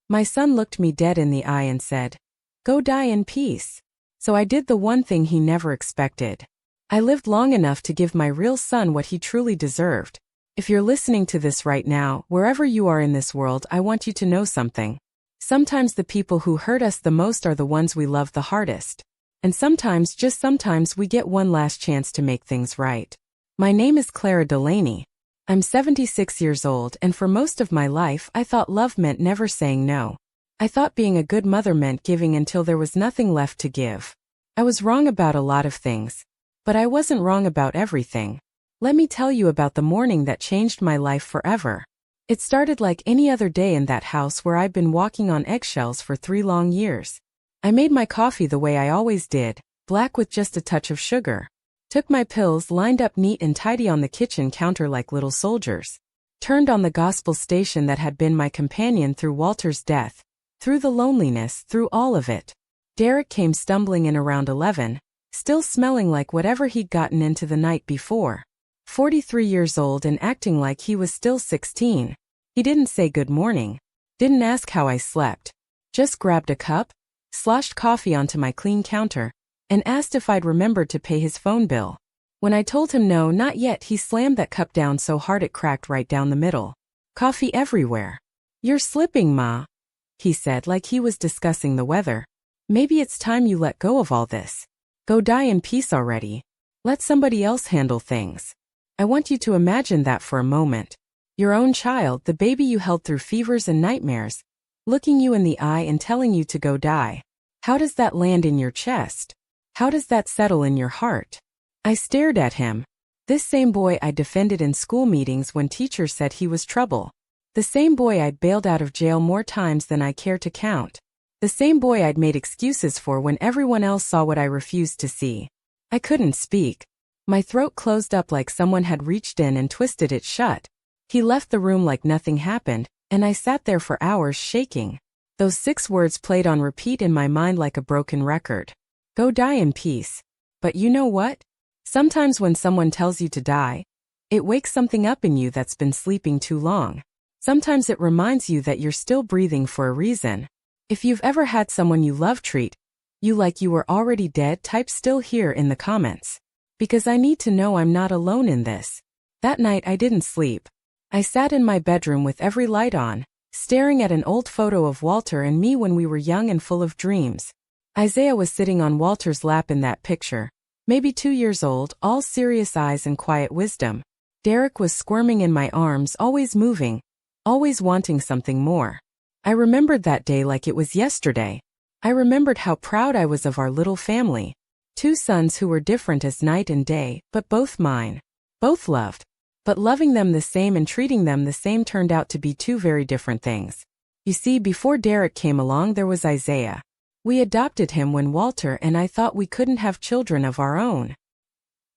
My son looked me dead in the eye and said, "Go die in peace." So I did the one thing he never expected. I lived long enough to give my real son what he truly deserved. If you're listening to this right now, wherever you are in this world, I want you to know something. Sometimes the people who hurt us the most are the ones we love the hardest. And sometimes, just sometimes, we get one last chance to make things right. My name is Clara Delaney. I'm 76 years old, and for most of my life I thought love meant never saying no. I thought being a good mother meant giving until there was nothing left to give. I was wrong about a lot of things. But I wasn't wrong about everything. Let me tell you about the morning that changed my life forever. It started like any other day in that house where I'd been walking on eggshells for 3 long years. I made my coffee the way I always did, black with just a touch of sugar. Took my pills lined up neat and tidy on the kitchen counter like little soldiers. Turned on the gospel station that had been my companion through Walter's death, through the loneliness, through all of it. Derek came stumbling in around 11, still smelling like whatever he'd gotten into the night before. 43 years old and acting like he was still 16. He didn't say good morning. Didn't ask how I slept. Just grabbed a cup, sloshed coffee onto my clean counter, and asked if I'd remembered to pay his phone bill. When I told him no, not yet, he slammed that cup down so hard it cracked right down the middle. Coffee everywhere. "You're slipping, Ma," he said like he was discussing the weather. "Maybe it's time you let go of all this. Go die in peace already. Let somebody else handle things." I want you to imagine that for a moment. Your own child, the baby you held through fevers and nightmares, looking you in the eye and telling you to go die. How does that land in your chest? How does that settle in your heart? I stared at him. This same boy I defended in school meetings when teachers said he was trouble. The same boy I'd bailed out of jail more times than I care to count. The same boy I'd made excuses for when everyone else saw what I refused to see. I couldn't speak. My throat closed up like someone had reached in and twisted it shut. He left the room like nothing happened, and I sat there for hours shaking. Those 6 words played on repeat in my mind like a broken record. Go die in peace. But you know what? Sometimes when someone tells you to die, it wakes something up in you that's been sleeping too long. Sometimes it reminds you that you're still breathing for a reason. If you've ever had someone you love treat you like you were already dead, type "still here" in the comments. Because I need to know I'm not alone in this. That night I didn't sleep. I sat in my bedroom with every light on, staring at an old photo of Walter and me when we were young and full of dreams. Isaiah was sitting on Walter's lap in that picture, maybe 2 years old, all serious eyes and quiet wisdom. Derek was squirming in my arms, always moving, always wanting something more. I remembered that day like it was yesterday. I remembered how proud I was of our little family. 2 sons who were different as night and day, but both mine. Both loved. But loving them the same and treating them the same turned out to be 2 very different things. You see, before Derek came along there was Isaiah. We adopted him when Walter and I thought we couldn't have children of our own.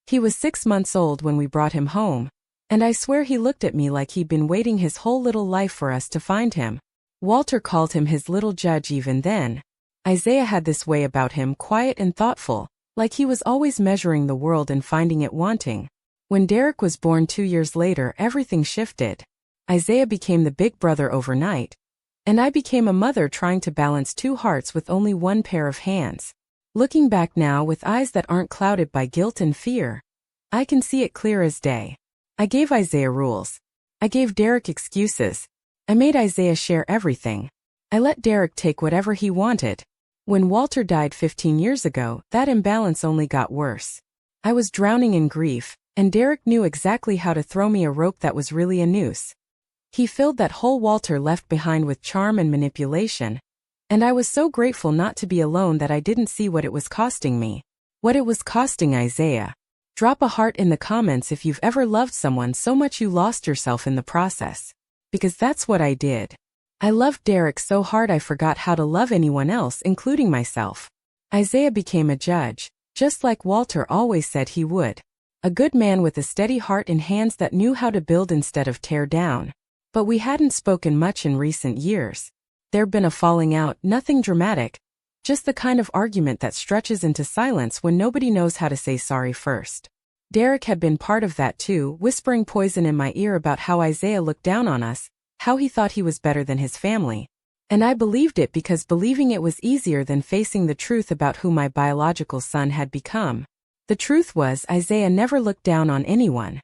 He was 6 months old when we brought him home, and I swear he looked at me like he'd been waiting his whole little life for us to find him. Walter called him his little judge even then. Isaiah had this way about him, quiet and thoughtful, like he was always measuring the world and finding it wanting. When Derek was born 2 years later, everything shifted. Isaiah became the big brother overnight, and I became a mother trying to balance 2 hearts with only 1 pair of hands. Looking back now with eyes that aren't clouded by guilt and fear, I can see it clear as day. I gave Isaiah rules. I gave Derek excuses. I made Isaiah share everything. I let Derek take whatever he wanted. When Walter died 15 years ago, that imbalance only got worse. I was drowning in grief, and Derek knew exactly how to throw me a rope that was really a noose. He filled that hole Walter left behind with charm and manipulation, and I was so grateful not to be alone that I didn't see what it was costing me. What it was costing Isaiah. Drop a heart in the comments if you've ever loved someone so much you lost yourself in the process. Because that's what I did. I loved Derek so hard I forgot how to love anyone else, including myself. Isaiah became a judge, just like Walter always said he would. A good man with a steady heart and hands that knew how to build instead of tear down. But we hadn't spoken much in recent years. There'd been a falling out, nothing dramatic, just the kind of argument that stretches into silence when nobody knows how to say sorry first. Derek had been part of that too, whispering poison in my ear about how Isaiah looked down on us, how he thought he was better than his family. And I believed it because believing it was easier than facing the truth about who my biological son had become. The truth was, Isaiah never looked down on anyone.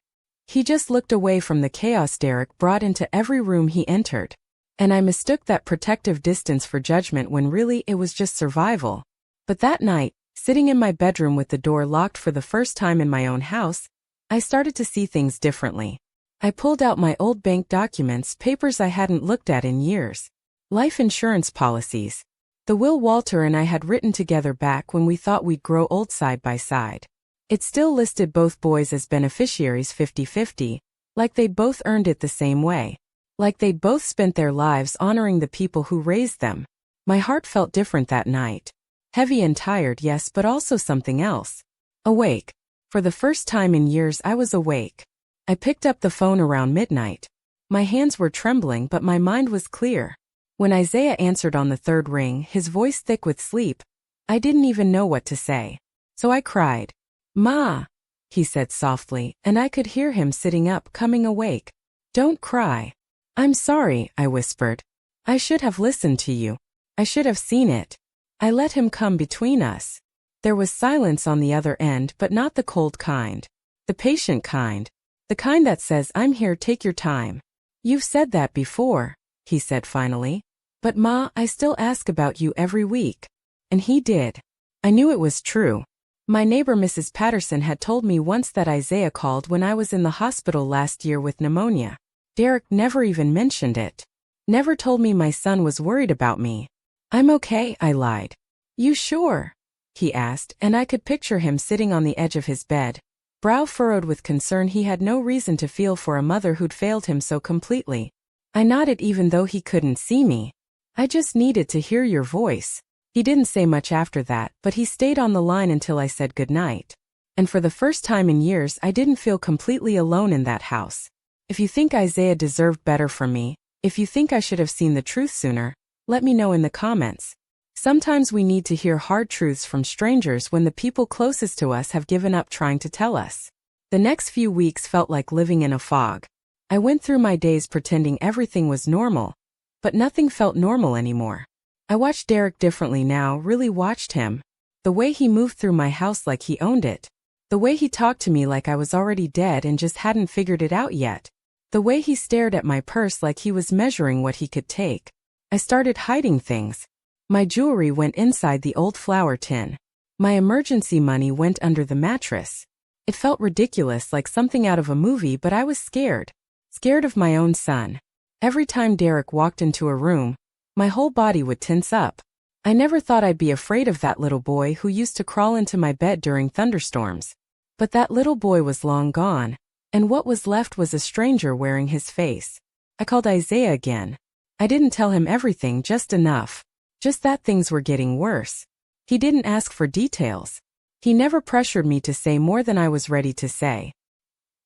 He just looked away from the chaos Derek brought into every room he entered. And I mistook that protective distance for judgment when really it was just survival. But that night, sitting in my bedroom with the door locked for the first time in my own house, I started to see things differently. I pulled out my old bank documents, papers I hadn't looked at in years. Life insurance policies. The will Walter and I had written together back when we thought we'd grow old side by side. It still listed both boys as beneficiaries 50-50, like they'd both earned it the same way. Like they'd both spent their lives honoring the people who raised them. My heart felt different that night. Heavy and tired, yes, but also something else. Awake. For the first time in years I was awake. I picked up the phone around midnight. My hands were trembling but my mind was clear. When Isaiah answered on the third ring, his voice thick with sleep, I didn't even know what to say. So I cried. "Ma," he said softly, and I could hear him sitting up, coming awake. "Don't cry." "I'm sorry," I whispered. "I should have listened to you. I should have seen it." I let him come between us. There was silence on the other end, but not the cold kind. The patient kind. The kind that says, "I'm here, take your time." "You've said that before," he said finally. "But Ma, I still ask about you every week." And he did. I knew it was true. My neighbor Mrs. Patterson had told me once that Isaiah called when I was in the hospital last year with pneumonia. Derek never even mentioned it. Never told me my son was worried about me. "I'm okay," I lied. "You sure?" he asked, and I could picture him sitting on the edge of his bed, brow furrowed with concern he had no reason to feel for a mother who'd failed him so completely. I nodded even though he couldn't see me. "I just needed to hear your voice." He didn't say much after that, but he stayed on the line until I said goodnight. And for the first time in years I didn't feel completely alone in that house. If you think Isaiah deserved better from me, if you think I should have seen the truth sooner, let me know in the comments. Sometimes we need to hear hard truths from strangers when the people closest to us have given up trying to tell us. The next few weeks felt like living in a fog. I went through my days pretending everything was normal, but nothing felt normal anymore. I watched Derek differently now, really watched him. The way he moved through my house like he owned it. The way he talked to me like I was already dead and just hadn't figured it out yet. The way he stared at my purse like he was measuring what he could take. I started hiding things. My jewelry went inside the old flour tin. My emergency money went under the mattress. It felt ridiculous, like something out of a movie, but I was scared. Scared of my own son. Every time Derek walked into a room, my whole body would tense up. I never thought I'd be afraid of that little boy who used to crawl into my bed during thunderstorms. But that little boy was long gone, and what was left was a stranger wearing his face. I called Isaiah again. I didn't tell him everything, just enough. Just that things were getting worse. He didn't ask for details. He never pressured me to say more than I was ready to say.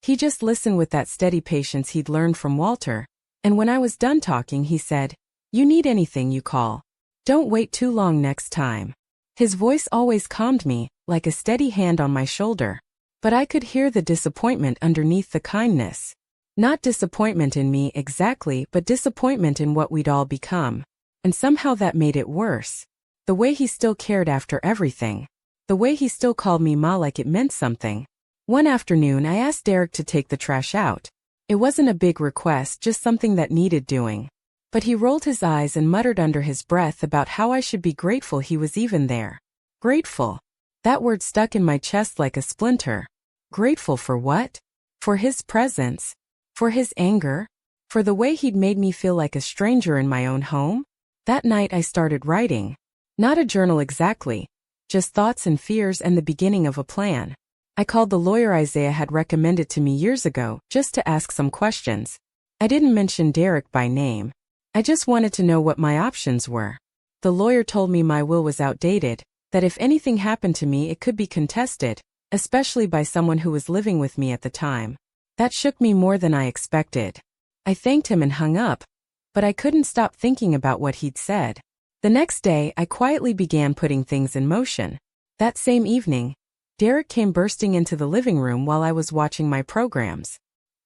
He just listened with that steady patience he'd learned from Walter, and when I was done talking he said, "You need anything, you call. Don't wait too long next time." His voice always calmed me, like a steady hand on my shoulder. But I could hear the disappointment underneath the kindness. Not disappointment in me exactly, but disappointment in what we'd all become. And somehow that made it worse. The way he still cared after everything. The way he still called me Ma like it meant something. One afternoon I asked Derek to take the trash out. It wasn't a big request, just something that needed doing. But he rolled his eyes and muttered under his breath about how I should be grateful he was even there. Grateful. That word stuck in my chest like a splinter. Grateful for what? For his presence? For his anger? For the way he'd made me feel like a stranger in my own home? That night I started writing. Not a journal exactly. Just thoughts and fears and the beginning of a plan. I called the lawyer Isaiah had recommended to me years ago, just to ask some questions. I didn't mention Derek by name. I just wanted to know what my options were. The lawyer told me my will was outdated, that if anything happened to me it could be contested, especially by someone who was living with me at the time. That shook me more than I expected. I thanked him and hung up, but I couldn't stop thinking about what he'd said. The next day, I quietly began putting things in motion. That same evening, Derek came bursting into the living room while I was watching my programs.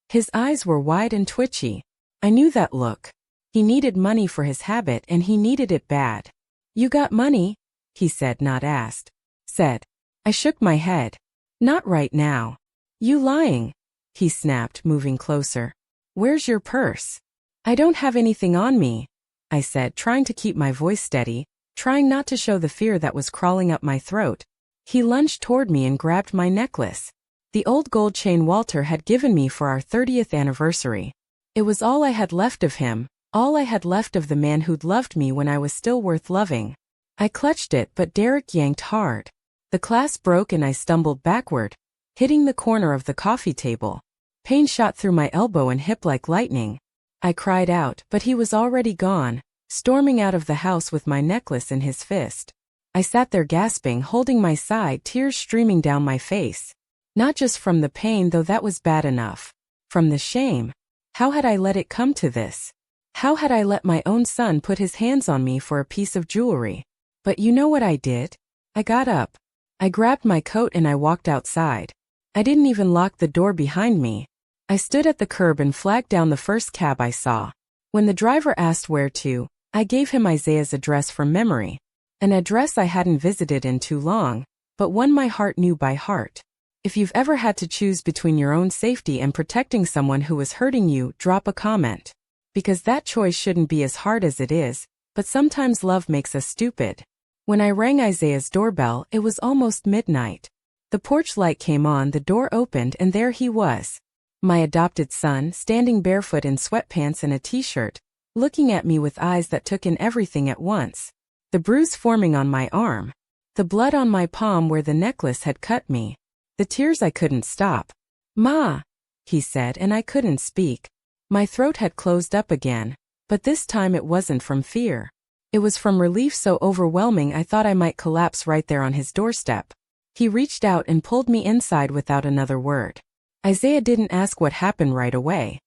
His eyes were wide and twitchy. I knew that look. He needed money for his habit and he needed it bad. You got money? He said, not asked. Said. I shook my head. Not right now. You lying? He snapped, moving closer. Where's your purse? I don't have anything on me, I said, trying to keep my voice steady, trying not to show the fear that was crawling up my throat. He lunged toward me and grabbed my necklace. The old gold chain Walter had given me for our 30th anniversary. It was all I had left of him, all I had left of the man who'd loved me when I was still worth loving. I clutched it, but Derek yanked hard. The clasp broke and I stumbled backward, hitting the corner of the coffee table. Pain shot through my elbow and hip like lightning. I cried out, but he was already gone, storming out of the house with my necklace in his fist. I sat there gasping, holding my side, tears streaming down my face. Not just from the pain, though that was bad enough. From the shame. How had I let it come to this? How had I let my own son put his hands on me for a piece of jewelry? But you know what I did? I got up. I grabbed my coat and I walked outside. I didn't even lock the door behind me. I stood at the curb and flagged down the first cab I saw. When the driver asked where to, I gave him Isaiah's address from memory. An address I hadn't visited in too long, but one my heart knew by heart. If you've ever had to choose between your own safety and protecting someone who was hurting you, drop a comment. Because that choice shouldn't be as hard as it is, but sometimes love makes us stupid. When I rang Isaiah's doorbell, it was almost midnight. The porch light came on, the door opened, and there he was. My adopted son, standing barefoot in sweatpants and a t-shirt, looking at me with eyes that took in everything at once. The bruise forming on my arm. The blood on my palm where the necklace had cut me. The tears I couldn't stop. Ma, he said, and I couldn't speak. My throat had closed up again, but this time it wasn't from fear. It was from relief so overwhelming I thought I might collapse right there on his doorstep. He reached out and pulled me inside without another word. Isaiah didn't ask what happened right away.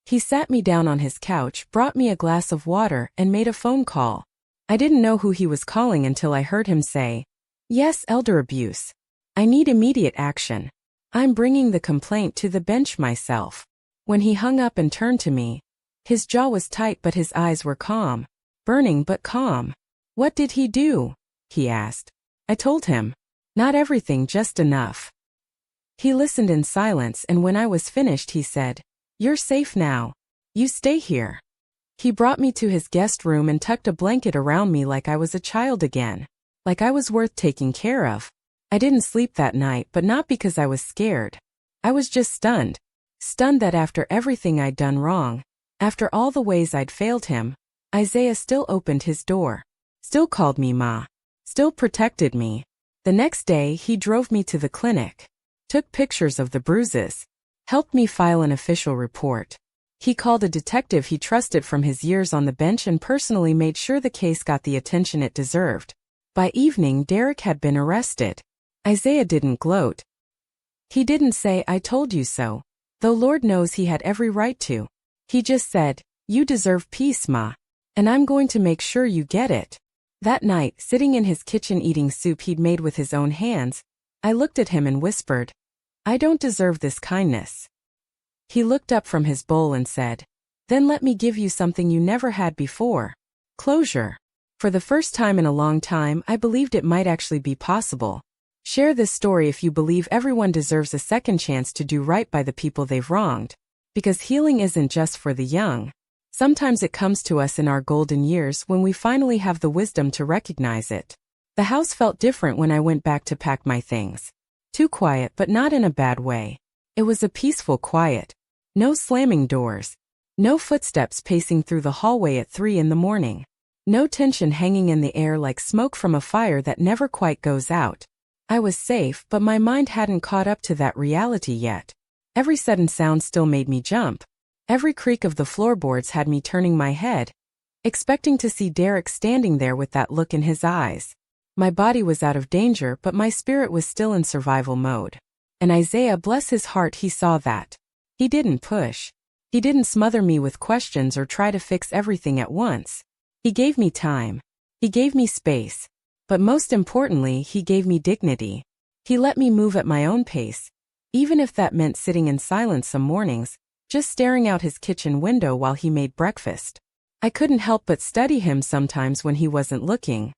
He sat me down on his couch, brought me a glass of water, and made a phone call. I didn't know who he was calling until I heard him say, "Yes, elder abuse. I need immediate action. I'm bringing the complaint to the bench myself." When he hung up and turned to me, his jaw was tight but his eyes were calm. Burning but calm. "What did he do?" he asked. I told him. Not everything, just enough. He listened in silence, and when I was finished he said, "You're safe now. You stay here." He brought me to his guest room and tucked a blanket around me like I was a child again. Like I was worth taking care of. I didn't sleep that night, but not because I was scared. I was just stunned. Stunned that after everything I'd done wrong, after all the ways I'd failed him, Isaiah still opened his door. Still called me Ma. Still protected me. The next day he drove me to the clinic. Took pictures of the bruises. Helped me file an official report. He called a detective he trusted from his years on the bench and personally made sure the case got the attention it deserved. By evening, Derek had been arrested. Isaiah didn't gloat. He didn't say, "I told you so," though Lord knows he had every right to. He just said, "You deserve peace, Ma. And I'm going to make sure you get it." That night, sitting in his kitchen eating soup he'd made with his own hands, I looked at him and whispered, "I don't deserve this kindness." He looked up from his bowl and said, "Then let me give you something you never had before. Closure." For the first time in a long time, I believed it might actually be possible. Share this story if you believe everyone deserves a second chance to do right by the people they've wronged. Because healing isn't just for the young. Sometimes it comes to us in our golden years when we finally have the wisdom to recognize it. The house felt different when I went back to pack my things. Too quiet, but not in a bad way. It was a peaceful quiet. No slamming doors. No footsteps pacing through the hallway at 3 in the morning. No tension hanging in the air like smoke from a fire that never quite goes out. I was safe, but my mind hadn't caught up to that reality yet. Every sudden sound still made me jump. Every creak of the floorboards had me turning my head, expecting to see Derek standing there with that look in his eyes. My body was out of danger, but my spirit was still in survival mode. And Isaiah, bless his heart, he saw that. He didn't push. He didn't smother me with questions or try to fix everything at once. He gave me time. He gave me space. But most importantly, he gave me dignity. He let me move at my own pace, even if that meant sitting in silence some mornings, just staring out his kitchen window while he made breakfast. I couldn't help but study him sometimes when he wasn't looking.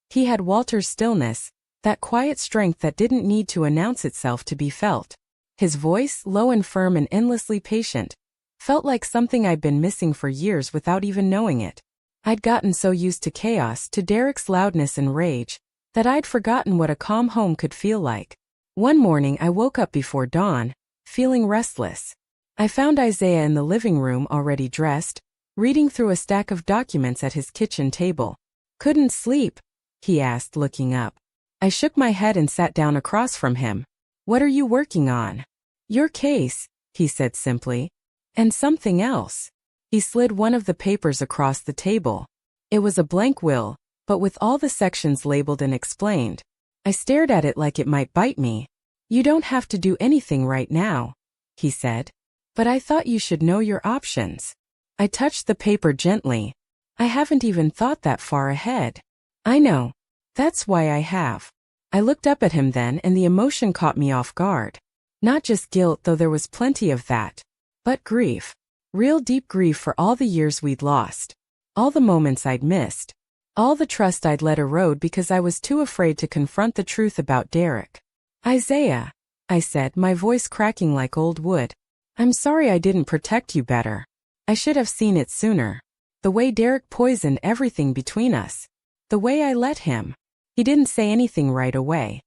He had Walter's stillness, that quiet strength that didn't need to announce itself to be felt. His voice, low and firm and endlessly patient, felt like something I'd been missing for years without even knowing it. I'd gotten so used to chaos, to Derek's loudness and rage, that I'd forgotten what a calm home could feel like. One morning I woke up before dawn, feeling restless. I found Isaiah in the living room already dressed, reading through a stack of documents at his kitchen table. "Couldn't sleep?" he asked, looking up. I shook my head and sat down across from him. "What are you working on?" "Your case," he said simply. "And something else." He slid one of the papers across the table. It was a blank will, but with all the sections labeled and explained. I stared at it like it might bite me. "You don't have to do anything right now," he said. "But I thought you should know your options." I touched the paper gently. "I haven't even thought that far ahead." "I know. That's why I have." I looked up at him then, and the emotion caught me off guard. Not just guilt, though there was plenty of that, but grief. Real deep grief for all the years we'd lost. All the moments I'd missed. All the trust I'd let erode because I was too afraid to confront the truth about Derek. "Isaiah," I said, my voice cracking like old wood. "I'm sorry I didn't protect you better. I should have seen it sooner. The way Derek poisoned everything between us. The way I let him." He didn't say anything right away.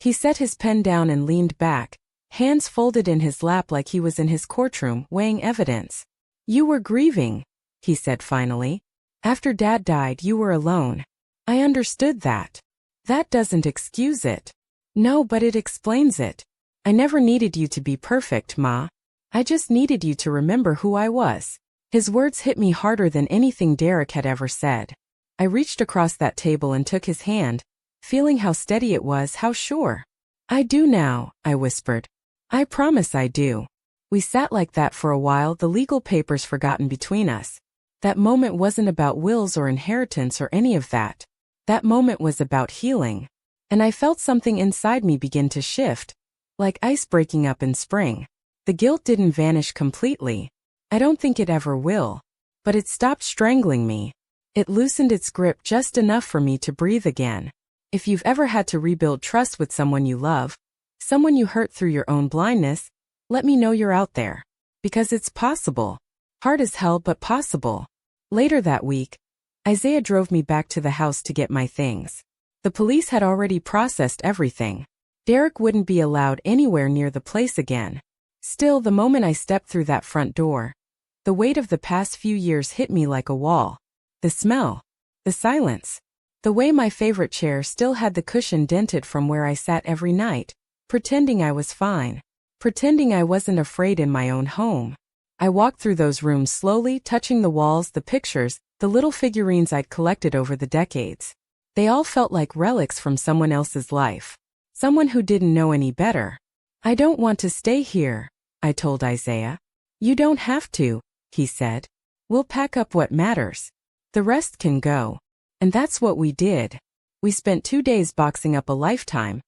He set his pen down and leaned back, hands folded in his lap like he was in his courtroom weighing evidence. "You were grieving," he said finally. "After Dad died, you were alone. I understood that. That doesn't excuse it." "No, but it explains it. I never needed you to be perfect, Ma. I just needed you to remember who I was." His words hit me harder than anything Derek had ever said. I reached across that table and took his hand, feeling how steady it was, how sure. "I do now," I whispered. "I promise I do." We sat like that for a while, the legal papers forgotten between us. That moment wasn't about wills or inheritance or any of that. That moment was about healing. And I felt something inside me begin to shift, like ice breaking up in spring. The guilt didn't vanish completely. I don't think it ever will. But it stopped strangling me. It loosened its grip just enough for me to breathe again. If you've ever had to rebuild trust with someone you love, someone you hurt through your own blindness, let me know you're out there. Because it's possible. Hard as hell, but possible. Later that week, Isaiah drove me back to the house to get my things. The police had already processed everything. Derek wouldn't be allowed anywhere near the place again. Still, the moment I stepped through that front door, the weight of the past few years hit me like a wall. The smell. The silence. The way my favorite chair still had the cushion dented from where I sat every night, pretending I was fine. Pretending I wasn't afraid in my own home. I walked through those rooms slowly, touching the walls, the pictures, the little figurines I'd collected over the decades. They all felt like relics from someone else's life. Someone who didn't know any better. "I don't want to stay here," I told Isaiah. "You don't have to," he said. "We'll pack up what matters. The rest can go." And that's what we did. We spent 2 days boxing up a lifetime,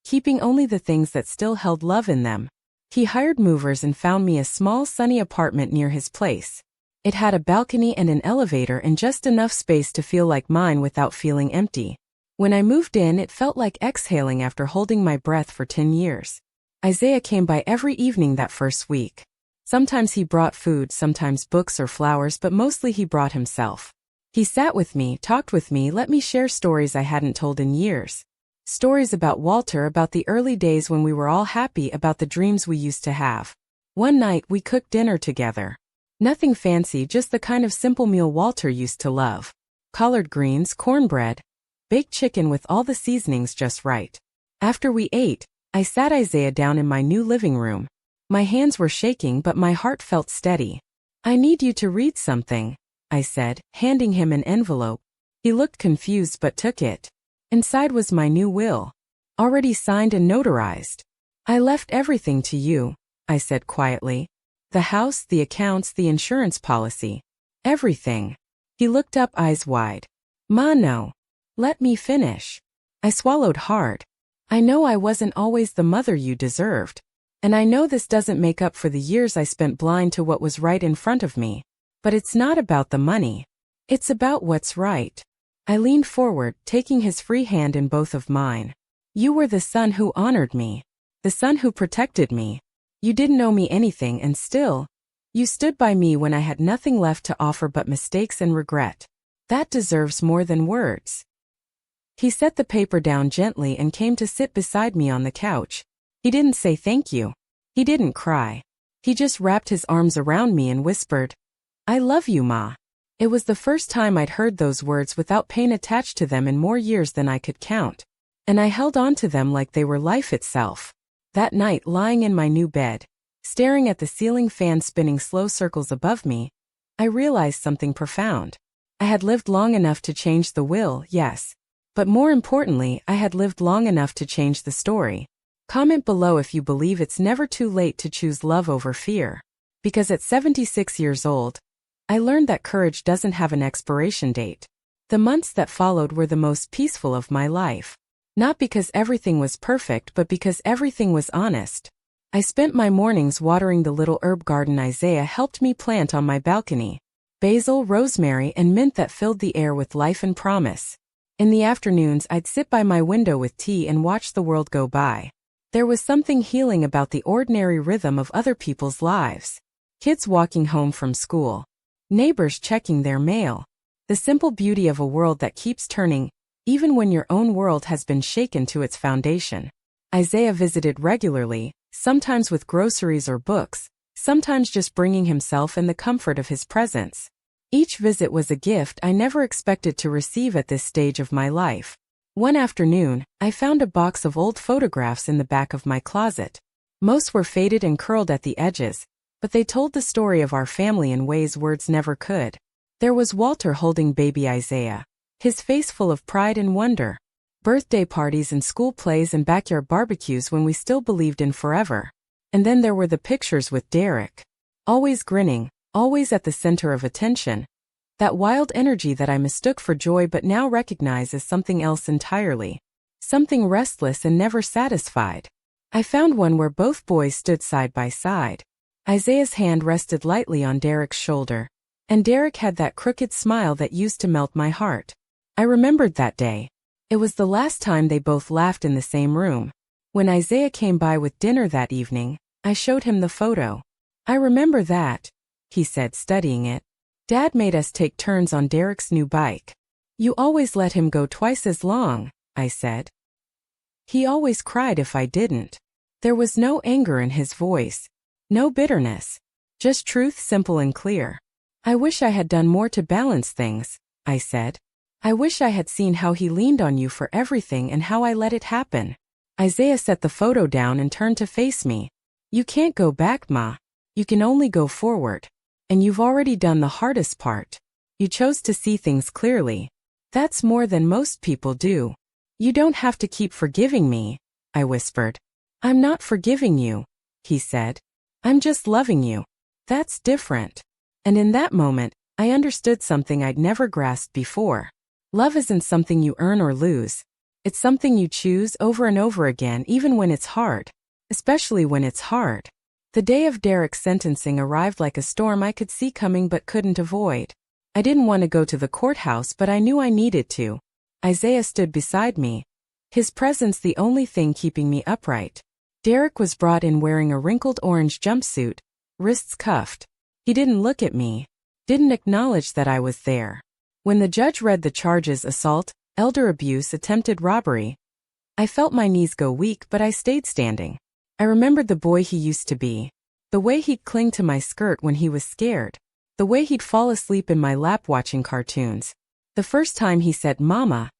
keeping only the things that still held love in them. He hired movers and found me a small sunny apartment near his place. It had a balcony and an elevator and just enough space to feel like mine without feeling empty. When I moved in, it felt like exhaling after holding my breath for 10 years. Isaiah came by every evening that first week. Sometimes he brought food, sometimes books or flowers, but mostly he brought himself. He sat with me, talked with me, let me share stories I hadn't told in years. Stories about Walter, about the early days when we were all happy, about the dreams we used to have. One night we cooked dinner together. Nothing fancy, just the kind of simple meal Walter used to love. Collard greens, cornbread, baked chicken with all the seasonings just right. After we ate, I sat Isaiah down in my new living room. My hands were shaking, but my heart felt steady. "I need you to read something," I said, handing him an envelope. He looked confused but took it. Inside was my new will, already signed and notarized. "I left everything to you," I said quietly. "The house, the accounts, the insurance policy. Everything." He looked up, eyes wide. "Ma, no. Let me finish." I swallowed hard. I know I wasn't always the mother you deserved. And I know this doesn't make up for the years I spent blind to what was right in front of me. But it's not about the money. It's about what's right. I leaned forward, taking his free hand in both of mine. You were the son who honored me. The son who protected me. You didn't owe me anything and still, you stood by me when I had nothing left to offer but mistakes and regret. That deserves more than words. He set the paper down gently and came to sit beside me on the couch. He didn't say thank you. He didn't cry. He just wrapped his arms around me and whispered, I love you, Ma. It was the first time I'd heard those words without pain attached to them in more years than I could count. And I held on to them like they were life itself. That night, lying in my new bed, staring at the ceiling fan spinning slow circles above me, I realized something profound. I had lived long enough to change the will, yes. But more importantly, I had lived long enough to change the story. Comment below if you believe it's never too late to choose love over fear. Because at 76 years old, I learned that courage doesn't have an expiration date. The months that followed were the most peaceful of my life. Not because everything was perfect, but because everything was honest. I spent my mornings watering the little herb garden Isaiah helped me plant on my balcony. Basil, rosemary, and mint that filled the air with life and promise. In the afternoons, I'd sit by my window with tea and watch the world go by. There was something healing about the ordinary rhythm of other people's lives. Kids walking home from school. Neighbors checking their mail. The simple beauty of a world that keeps turning, even when your own world has been shaken to its foundation. Isaiah visited regularly, sometimes with groceries or books, sometimes just bringing himself and the comfort of his presence. Each visit was a gift I never expected to receive at this stage of my life. One afternoon, I found a box of old photographs in the back of my closet. Most were faded and curled at the edges, but they told the story of our family in ways words never could. There was Walter holding baby Isaiah, his face full of pride and wonder. Birthday parties and school plays and backyard barbecues when we still believed in forever. And then there were the pictures with Derek. Always grinning, always at the center of attention. That wild energy that I mistook for joy but now recognize as something else entirely. Something restless and never satisfied. I found one where both boys stood side by side. Isaiah's hand rested lightly on Derek's shoulder. And Derek had that crooked smile that used to melt my heart. I remembered that day. It was the last time they both laughed in the same room. When Isaiah came by with dinner that evening, I showed him the photo. I remember that, he said, studying it. Dad made us take turns on Derek's new bike. You always let him go twice as long, I said. He always cried if I didn't. There was no anger in his voice. No bitterness. Just truth, simple and clear. I wish I had done more to balance things, I said. I wish I had seen how he leaned on you for everything and how I let it happen. Isaiah set the photo down and turned to face me. You can't go back, Ma. You can only go forward. And you've already done the hardest part. You chose to see things clearly. That's more than most people do. You don't have to keep forgiving me, I whispered. I'm not forgiving you, he said. I'm just loving you. That's different. And in that moment, I understood something I'd never grasped before. Love isn't something you earn or lose. It's something you choose over and over again, even when it's hard. Especially when it's hard. The day of Derek's sentencing arrived like a storm I could see coming but couldn't avoid. I didn't want to go to the courthouse, but I knew I needed to. Isaiah stood beside me. His presence the only thing keeping me upright. Derek was brought in wearing a wrinkled orange jumpsuit, wrists cuffed. He didn't look at me. Didn't acknowledge that I was there. When the judge read the charges: assault, elder abuse, attempted robbery, I felt my knees go weak, but I stayed standing. I remembered the boy he used to be. The way he'd cling to my skirt when he was scared. The way he'd fall asleep in my lap watching cartoons. The first time he said "Mama,"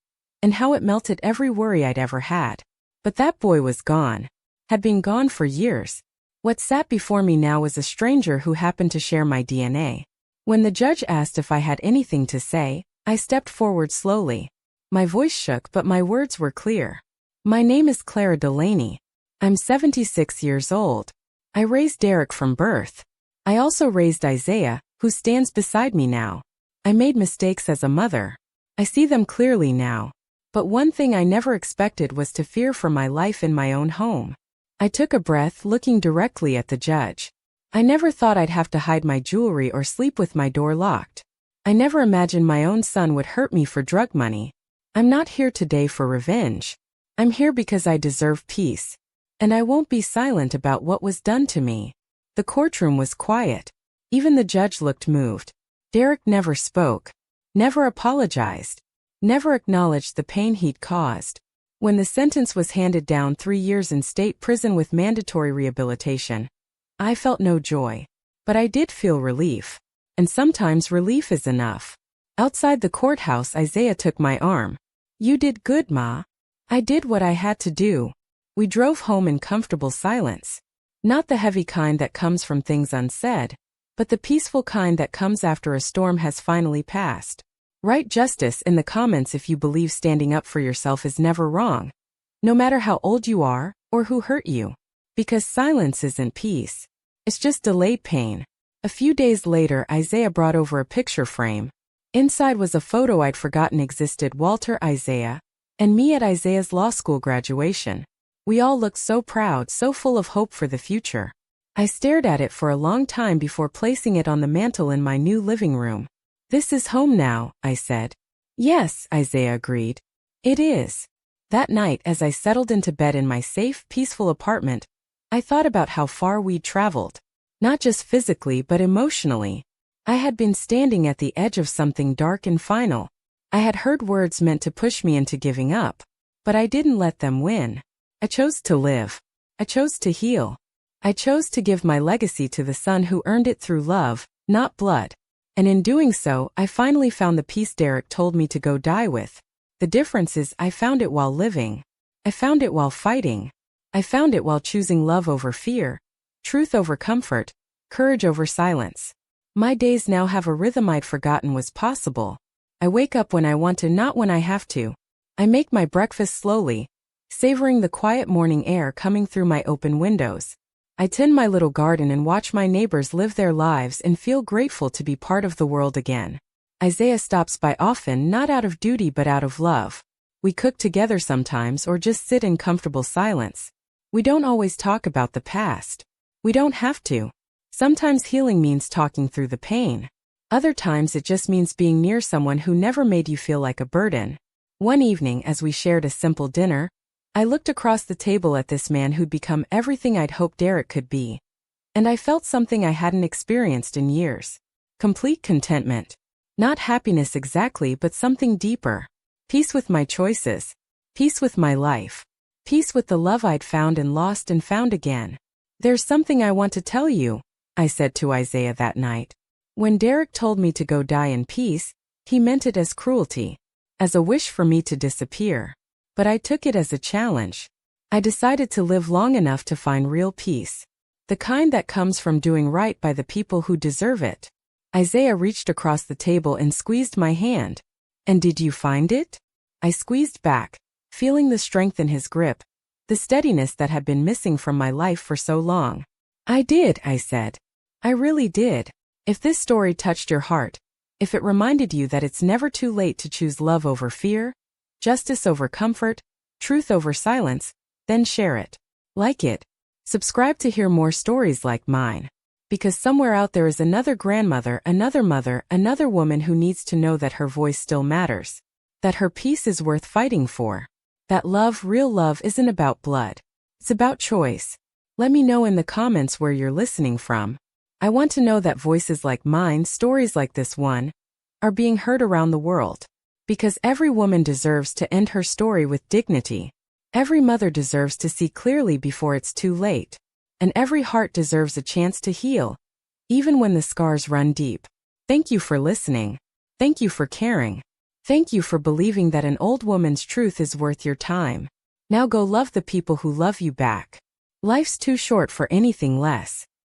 and how it melted every worry I'd ever had. But that boy was gone. Had been gone for years. What sat before me now was a stranger who happened to share my DNA. When the judge asked if I had anything to say, I stepped forward slowly. My voice shook, but my words were clear. My name is Clara Delaney. I'm 76 years old. I raised Derek from birth. I also raised Isaiah, who stands beside me now. I made mistakes as a mother. I see them clearly now. But one thing I never expected was to fear for my life in my own home. I took a breath, looking directly at the judge. I never thought I'd have to hide my jewelry or sleep with my door locked. I never imagined my own son would hurt me for drug money. I'm not here today for revenge. I'm here because I deserve peace. And I won't be silent about what was done to me. The courtroom was quiet. Even the judge looked moved. Derek never spoke. Never apologized. Never acknowledged the pain he'd caused. When the sentence was handed down, 3 years in state prison with mandatory rehabilitation, I felt no joy. But I did feel relief. And sometimes relief is enough. Outside the courthouse, Isaiah took my arm. "You did good, Ma." I did what I had to do. We drove home in comfortable silence. Not the heavy kind that comes from things unsaid, but the peaceful kind that comes after a storm has finally passed. Write justice in the comments if you believe standing up for yourself is never wrong, no matter how old you are or who hurt you. Because silence isn't peace. It's just delayed pain. A few days later, Isaiah brought over a picture frame. Inside was a photo I'd forgotten existed: Walter, Isaiah, and me at Isaiah's law school graduation. We all looked so proud, so full of hope for the future. I stared at it for a long time before placing it on the mantel in my new living room. "This is home now," I said. "Yes," Isaiah agreed. "It is." That night, as I settled into bed in my safe, peaceful apartment, I thought about how far we'd traveled. Not just physically, but emotionally. I had been standing at the edge of something dark and final. I had heard words meant to push me into giving up. But I didn't let them win. I chose to live. I chose to heal. I chose to give my legacy to the son who earned it through love, not blood. And in doing so, I finally found the peace Derek told me to go die with. The difference is I found it while living. I found it while fighting. I found it while choosing love over fear, truth over comfort, courage over silence. My days now have a rhythm I'd forgotten was possible. I wake up when I want to, not when I have to. I make my breakfast slowly, savoring the quiet morning air coming through my open windows. I tend my little garden and watch my neighbors live their lives and feel grateful to be part of the world again. Isaiah stops by often, not out of duty but out of love. We cook together sometimes or just sit in comfortable silence. We don't always talk about the past. We don't have to. Sometimes healing means talking through the pain. Other times it just means being near someone who never made you feel like a burden. One evening, as we shared a simple dinner, I looked across the table at this man who'd become everything I'd hoped Derek could be. And I felt something I hadn't experienced in years. Complete contentment. Not happiness exactly, but something deeper. Peace with my choices. Peace with my life. Peace with the love I'd found and lost and found again. "There's something I want to tell you," I said to Isaiah that night. When Derek told me to go die in peace, he meant it as cruelty, as a wish for me to disappear. But I took it as a challenge. I decided to live long enough to find real peace. The kind that comes from doing right by the people who deserve it. Isaiah reached across the table and squeezed my hand. "And did you find it?" I squeezed back, feeling the strength in his grip, the steadiness that had been missing from my life for so long. "I did," I said. "I really did." If this story touched your heart, if it reminded you that it's never too late to choose love over fear, justice over comfort, truth over silence, then share it. Like it. Subscribe to hear more stories like mine. Because somewhere out there is another grandmother, another mother, another woman who needs to know that her voice still matters. That her peace is worth fighting for. That love, real love, isn't about blood. It's about choice. Let me know in the comments where you're listening from. I want to know that voices like mine, stories like this one, are being heard around the world. Because every woman deserves to end her story with dignity. Every mother deserves to see clearly before it's too late. And every heart deserves a chance to heal, even when the scars run deep. Thank you for listening. Thank you for caring. Thank you for believing that an old woman's truth is worth your time. Now go love the people who love you back. Life's too short for anything less.